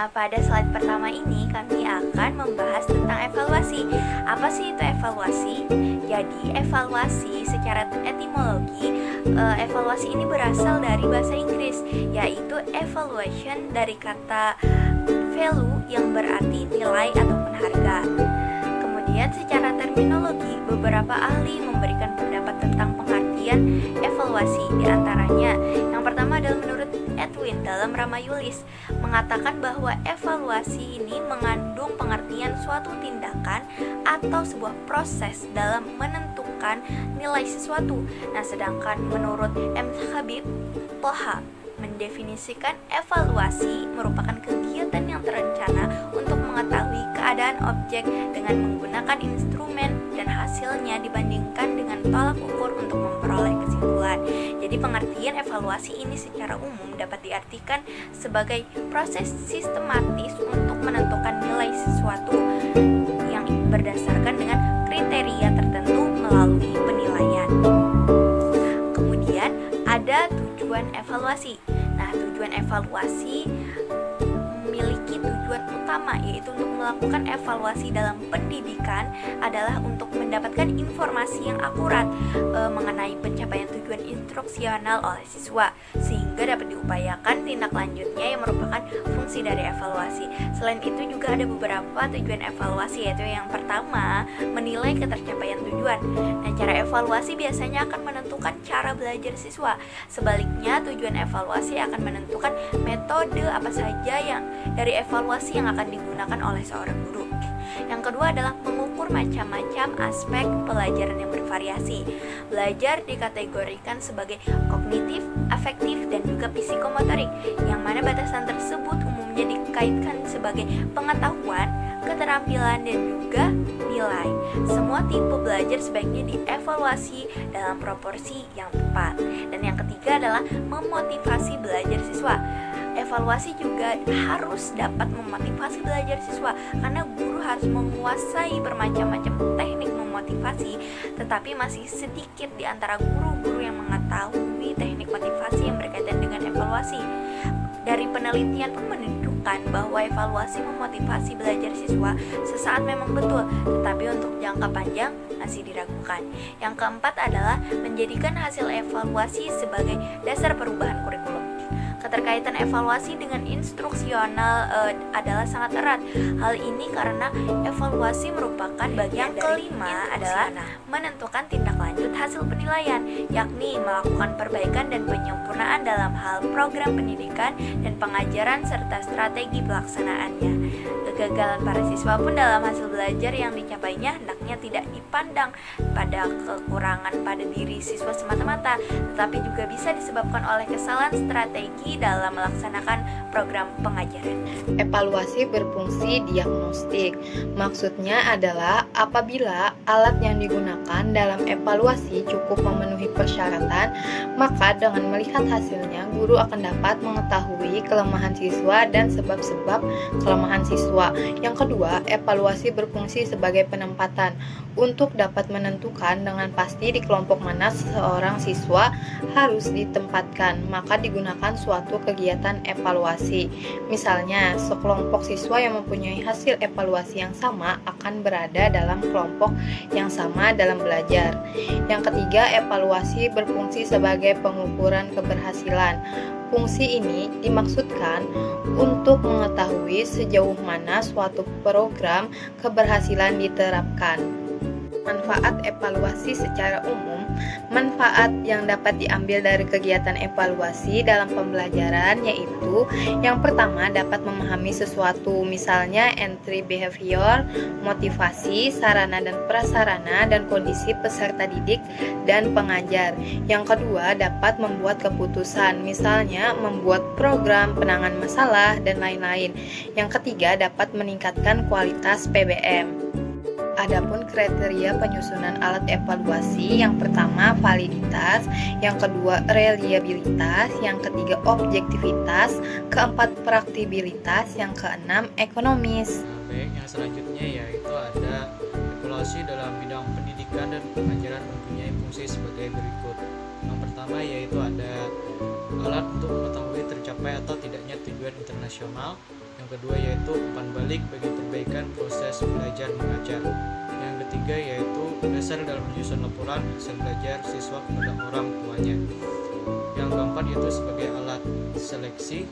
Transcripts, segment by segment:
Pada slide pertama ini kami akan membahas tentang evaluasi. Apa sih itu evaluasi? Jadi evaluasi secara etimologi, evaluasi ini berasal dari bahasa Inggris, yaitu evaluation dari kata value yang berarti nilai ataupun harga. Kemudian secara terminologi, beberapa ahli memberikan pendapat tentang pengertian evaluasi. Di antaranya, yang pertama adalah menurut Edwin dalam Ramayulis mengatakan bahwa evaluasi ini mengandung pengertian suatu tindakan atau sebuah proses dalam menentukan nilai sesuatu. Nah, sedangkan menurut M. Habib Poha mendefinisikan evaluasi merupakan kegiatan yang terencana untuk mengetahui keadaan objek dengan menggunakan instrumen dan hasilnya dibandingkan dengan tolak ukur untuk memperoleh kesimpulan. Jadi pengertian evaluasi ini secara umum dapat diartikan sebagai proses sistematis untuk menentukan nilai sesuatu yang berdasarkan dengan kriteria tertentu melalui penilaian. Kemudian ada tujuan evaluasi. Nah, tujuan evaluasi memiliki tujuan utama, yaitu untuk melakukan evaluasi dalam pendidikan adalah untuk mendapatkan informasi yang akurat mengenai pencapaian tujuan instruksional oleh siswa, sehingga dapat diupayakan tindak lanjutnya yang merupakan fungsi dari evaluasi. Selain itu juga ada beberapa tujuan evaluasi, yaitu yang pertama, menilai ketercapaian tujuan. Nah, cara evaluasi biasanya akan menentukan cara belajar siswa. Sebaliknya, tujuan evaluasi akan menentukan metode apa saja yang dari evaluasi yang akan digunakan oleh seorang guru. Yang kedua adalah mengukur macam-macam aspek pelajaran yang bervariasi. Belajar dikategorikan sebagai kognitif, afektif, dan juga psikomotorik, yang mana batasan tersebut umumnya dikaitkan sebagai pengetahuan, keterampilan, dan juga nilai. Semua tipe belajar sebaiknya dievaluasi dalam proporsi yang tepat. Dan yang ketiga adalah memotivasi belajar siswa. Evaluasi juga harus dapat memotivasi belajar siswa, karena guru harus menguasai bermacam-macam teknik memotivasi, tetapi masih sedikit di antara guru-guru yang mengetahui teknik motivasi yang berkaitan dengan evaluasi. Dari penelitian pun menunjukkan bahwa evaluasi memotivasi belajar siswa sesaat memang betul, tetapi untuk jangka panjang masih diragukan. Yang keempat adalah menjadikan hasil evaluasi sebagai dasar perubahan kurikulum. Keterkaitan evaluasi dengan instruksional adalah sangat erat. Hal ini karena evaluasi merupakan bagian dari kelima adalah menentukan tindak lanjut hasil penilaian, yakni melakukan perbaikan dan penyempurnaan dalam hal program pendidikan dan pengajaran serta strategi pelaksanaannya. Kegagalan para siswa pun dalam hasil belajar yang dicapainya hendaknya tidak dipandang pada kekurangan pada diri siswa semata-mata, tetapi juga bisa disebabkan oleh kesalahan strategi dalam melaksanakan program pengajaran. Evaluasi berfungsi diagnostik. Maksudnya adalah apabila alat yang digunakan dalam evaluasi cukup memenuhi persyaratan, maka dengan melihat hasilnya, guru akan dapat mengetahui kelemahan siswa dan sebab-sebab kelemahan siswa. Yang kedua, evaluasi berfungsi sebagai penempatan untuk dapat menentukan dengan pasti di kelompok mana seorang siswa harus ditempatkan, maka digunakan suatu kegiatan evaluasi. Misalnya, sekelompok siswa yang mempunyai hasil evaluasi yang sama akan berada dalam kelompok yang sama dalam belajar. Yang ketiga, evaluasi berfungsi sebagai pengukuran keberhasilan. Fungsi ini dimaksudkan untuk mengetahui sejauh mana suatu program keberhasilan diterapkan. Manfaat evaluasi secara umum. Manfaat yang dapat diambil dari kegiatan evaluasi dalam pembelajaran yaitu yang pertama, dapat memahami sesuatu, misalnya entry behavior, motivasi, sarana dan prasarana, dan kondisi peserta didik dan pengajar. Yang kedua, dapat membuat keputusan, misalnya membuat program penanganan masalah dan lain-lain. Yang ketiga, dapat meningkatkan kualitas PBM. Adapun kriteria penyusunan alat evaluasi, yang pertama validitas, yang kedua reliabilitas, yang ketiga objektivitas, keempat praktikabilitas, yang keenam ekonomis. Baik, yang selanjutnya yaitu ada evaluasi dalam bidang pendidikan dan pengajaran mempunyai fungsi sebagai berikut. Yang pertama yaitu ada alat untuk mengetahui tercapai atau tidaknya tujuan internasional. Yang Yang kedua yaitu umpan balik bagi perbaikan proses belajar mengajar. Yang ketiga yaitu dasar dalam menyusun laporan hasil belajar siswa kepada orang tuanya. Yang keempat yaitu sebagai alat seleksi.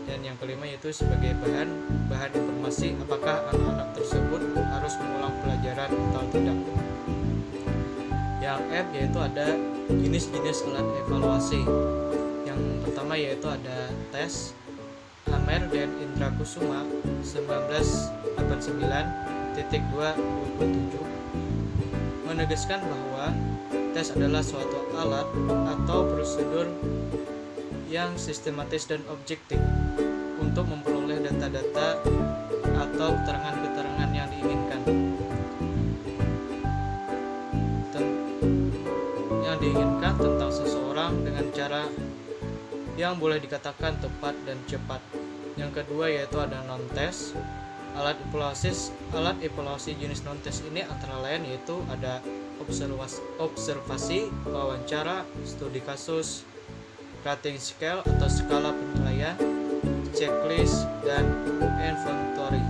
Dan yang kelima yaitu sebagai bahan informasi apakah anak-anak tersebut harus mengulang pelajaran atau tidak. Yang F yaitu ada jenis-jenis alat evaluasi. Yang pertama yaitu ada tes. Amer dan Indra Kusuma 1989.227 menegaskan bahwa tes adalah suatu alat atau prosedur yang sistematis dan objektif untuk memperoleh data-data atau keterangan-keterangan yang diinginkan tentang seseorang dengan cara yang boleh dikatakan tepat dan cepat. Yang kedua yaitu ada non-tes. Alat evaluasi jenis non-tes ini antara lain yaitu ada observasi, wawancara, studi kasus, rating scale atau skala penilaian, checklist, dan inventory.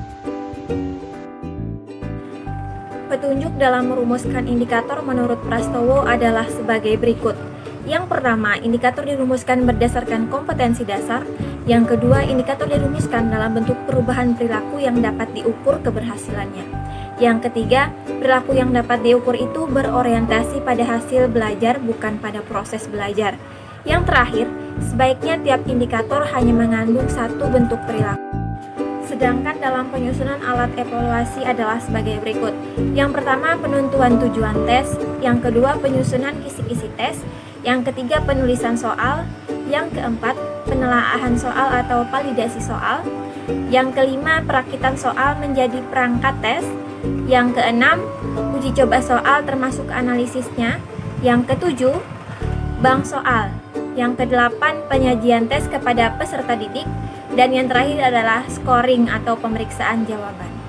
Petunjuk dalam merumuskan indikator menurut Prastowo adalah sebagai berikut. Yang pertama, indikator dirumuskan berdasarkan kompetensi dasar. Yang kedua, indikator dirumuskan dalam bentuk perubahan perilaku yang dapat diukur keberhasilannya. Yang ketiga, perilaku yang dapat diukur itu berorientasi pada hasil belajar bukan pada proses belajar. Yang terakhir, sebaiknya tiap indikator hanya mengandung satu bentuk perilaku. Sedangkan dalam penyusunan alat evaluasi adalah sebagai berikut. Yang pertama, penentuan tujuan tes. Yang kedua, penyusunan kisi-kisi tes. Yang ketiga, penulisan soal. Yang keempat, penelaahan soal atau validasi soal. Yang kelima, perakitan soal menjadi perangkat tes. Yang keenam, uji coba soal termasuk analisisnya. Yang ketujuh, bank soal. Yang kedelapan, penyajian tes kepada peserta didik. Dan yang terakhir adalah scoring atau pemeriksaan jawaban.